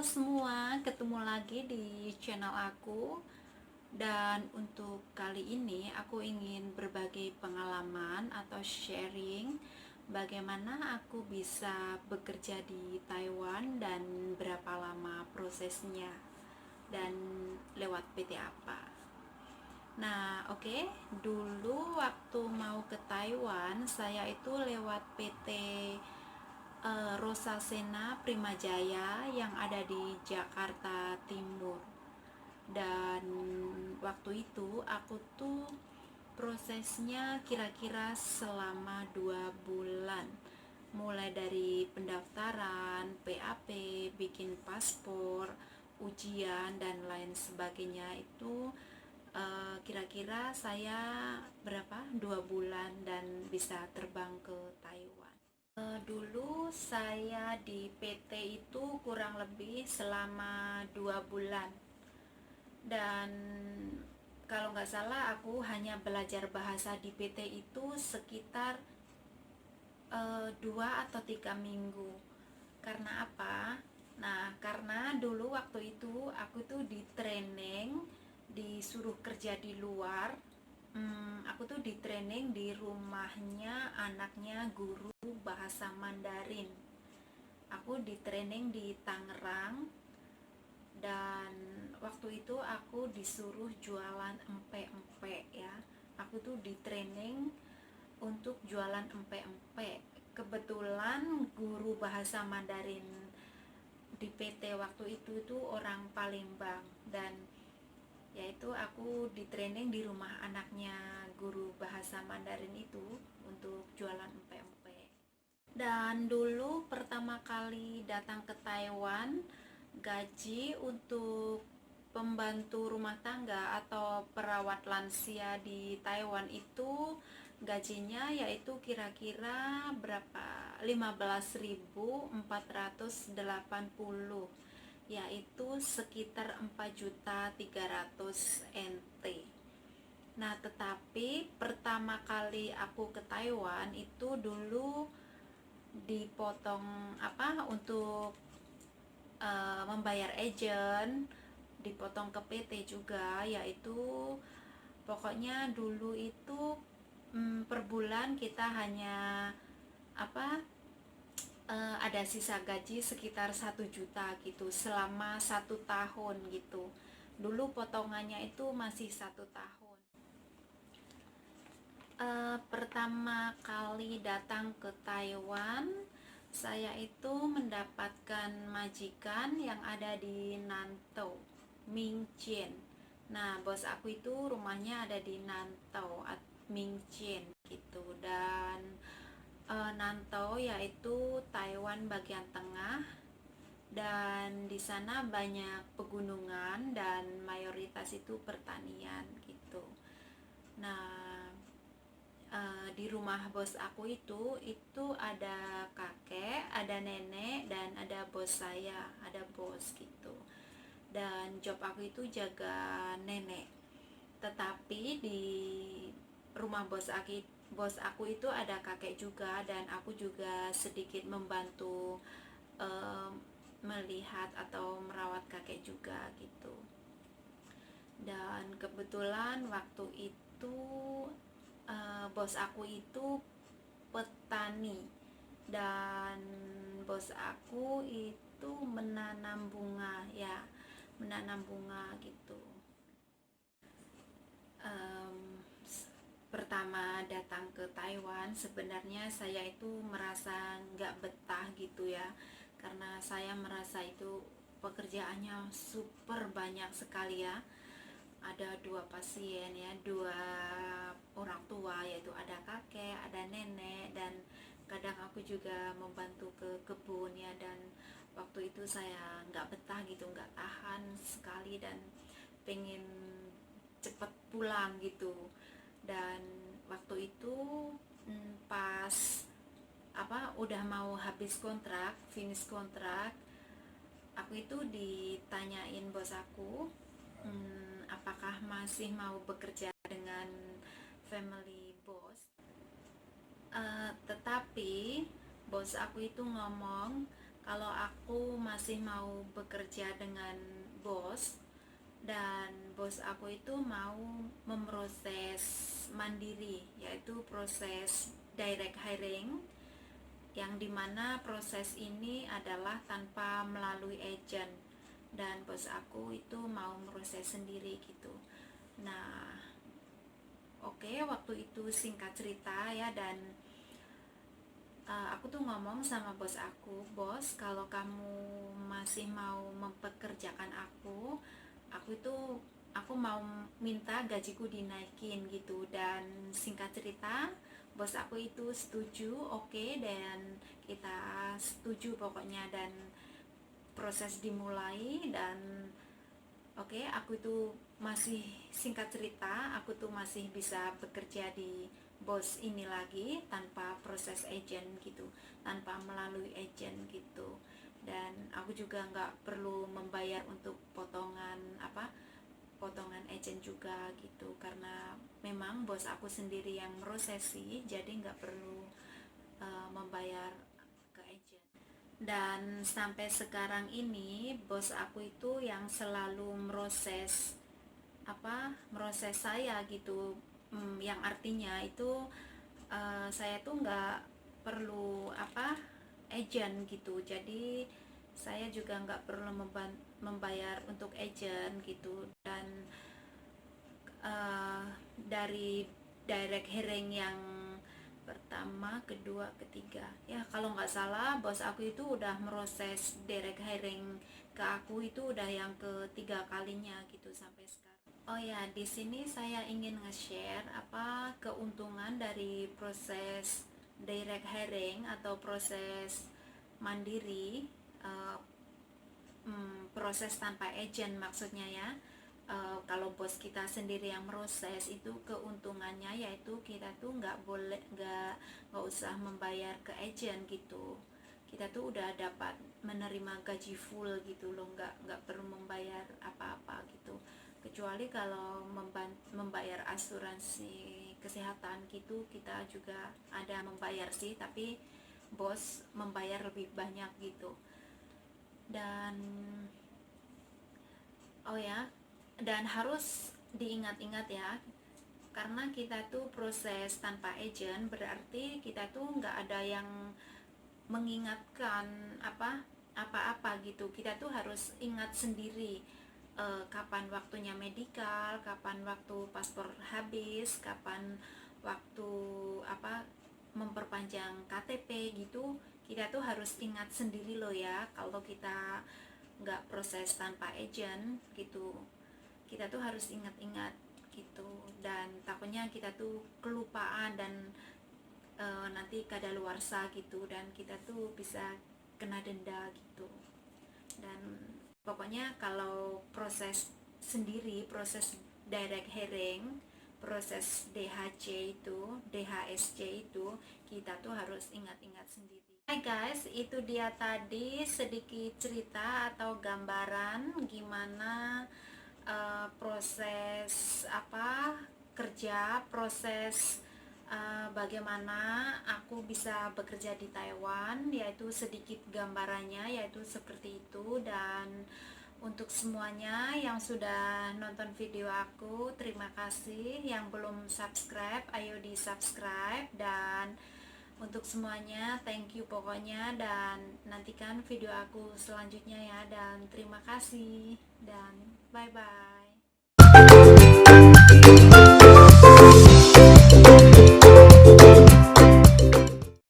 semua, ketemu lagi di channel aku. Dan untuk kali ini aku ingin berbagi pengalaman atau sharing bagaimana aku bisa bekerja di Taiwan dan berapa lama prosesnya dan lewat PT apa. Nah, oke. Dulu waktu mau ke Taiwan, saya itu lewat PT Rosasena Primajaya yang ada di Jakarta Timur. Dan waktu itu aku tuh prosesnya kira-kira selama 2 bulan, mulai dari pendaftaran, PAP, bikin paspor, ujian dan lain sebagainya. Itu kira-kira saya berapa 2 bulan dan bisa terbang ke Taiwan. Dulu saya di PT itu kurang lebih selama 2 bulan. Dan kalau nggak salah aku hanya belajar bahasa di PT itu sekitar 2 atau 3 minggu. Karena apa? Nah, karena dulu waktu itu aku tuh di training, disuruh kerja di luar. Aku tuh di training di rumahnya anaknya guru bahasa Mandarin. Aku di training di Tangerang, dan waktu itu aku disuruh jualan empek-empek ya. Aku tuh di training untuk jualan empek-empek. Kebetulan guru bahasa Mandarin di PT waktu itu tuh orang Palembang, dan yaitu aku di training di rumah anaknya guru bahasa Mandarin itu untuk jualan empek-empek. Dan dulu pertama kali datang ke Taiwan, gaji untuk pembantu rumah tangga atau perawat lansia di Taiwan itu gajinya yaitu kira-kira berapa, 15.480, yaitu sekitar 4.300.000 NT. Nah, tetapi pertama kali aku ke Taiwan itu dulu dipotong untuk membayar agent, dipotong ke PT juga, yaitu pokoknya dulu itu per bulan kita hanya ada sisa gaji sekitar 1 juta gitu selama 1 tahun gitu. Dulu potongannya itu masih 1 tahun. Pertama kali datang ke Taiwan, saya itu mendapatkan majikan yang ada di Nantau, Mingchen. Nah, bos aku itu rumahnya ada di Nantau, Mingchen gitu. Dan Nantau yaitu Taiwan bagian tengah, dan di sana banyak pegunungan dan mayoritas itu pertanian gitu. Nah, di rumah bos aku itu ada kakek, ada nenek, dan ada bos saya, ada bos gitu. Dan job aku itu jaga nenek. Tetapi di rumah bos aku itu ada kakek juga, dan aku juga sedikit membantu melihat atau merawat kakek juga gitu. Dan kebetulan waktu itu bos aku itu petani, dan bos aku itu menanam bunga ya, menanam bunga gitu. Pertama datang ke Taiwan sebenarnya saya itu merasa nggak betah gitu ya, karena saya merasa itu pekerjaannya super banyak sekali ya. Ada 2 pasien ya, 2 orang tua, yaitu ada kakek, ada nenek, dan kadang aku juga membantu ke kebun ya. Dan waktu itu saya nggak betah gitu, nggak tahan sekali, dan pengen cepet pulang gitu. Dan waktu itu pas udah mau habis kontrak, finish kontrak, aku itu ditanyain bos aku, apakah masih mau bekerja dengan family boss. Tetapi bos aku itu ngomong kalau aku masih mau bekerja dengan bos, dan bos aku itu mau memproses mandiri, yaitu proses direct hiring, yang dimana proses ini adalah tanpa melalui agent, dan bos aku itu mau proses sendiri gitu. Nah, oke, waktu itu singkat cerita ya, dan aku tuh ngomong sama bos aku, bos, kalau kamu masih mau mempekerjakan aku mau minta gajiku dinaikin gitu. Dan singkat cerita, bos aku itu setuju, oke, dan kita setuju pokoknya, dan proses dimulai. Dan oke, aku itu masih, singkat cerita, aku tuh masih bisa bekerja di bos ini lagi tanpa proses agent gitu, tanpa melalui agent gitu. Dan aku juga nggak perlu membayar untuk potongan agent juga gitu, karena memang bos aku sendiri yang prosesi, jadi nggak perlu membayar ke agent. Dan sampai sekarang ini bos aku itu yang selalu meroses saya gitu. Yang artinya itu saya tuh nggak perlu agent gitu, jadi saya juga nggak perlu membayar untuk agent gitu. Dan dari direct hiring yang pertama, kedua, ketiga, ya kalau nggak salah bos aku itu udah meroses direct hiring ke aku, itu udah yang ketiga kalinya gitu sampai sekarang. Oh ya, di sini saya ingin nge-share keuntungan dari proses direct hiring atau proses mandiri, uh, proses tanpa agent maksudnya ya. Kalau bos kita sendiri yang proses, itu keuntungannya yaitu kita tuh nggak usah membayar ke agent gitu. Kita tuh udah dapat menerima gaji full gitu loh, nggak perlu membayar apa-apa gitu, kecuali kalau membayar asuransi kesehatan gitu, kita juga ada membayar sih, tapi bos membayar lebih banyak gitu. Dan oh ya, dan harus diingat-ingat ya, karena kita tuh proses tanpa agent, berarti kita tuh nggak ada yang mengingatkan apa-apa gitu. Kita tuh harus ingat sendiri kapan waktunya medikal, kapan waktu paspor habis, kapan waktu memperpanjang KTP gitu. Kita tuh harus ingat sendiri loh ya, kalau kita nggak proses tanpa agent gitu. Kita tuh harus ingat-ingat gitu, dan takutnya kita tuh kelupaan dan nanti kadaluarsa gitu, dan kita tuh bisa kena denda gitu. Dan pokoknya kalau proses sendiri, proses direct hiring, proses DHSC itu kita tuh harus ingat-ingat sendiri. Hai guys, itu dia tadi sedikit cerita atau gambaran gimana proses kerja, proses bagaimana aku bisa bekerja di Taiwan, yaitu sedikit gambarannya yaitu seperti itu. Dan untuk semuanya yang sudah nonton video aku, terima kasih. Yang belum subscribe, ayo di subscribe. Dan untuk semuanya, thank you pokoknya, dan nantikan video aku selanjutnya ya. Dan terima kasih, dan bye bye.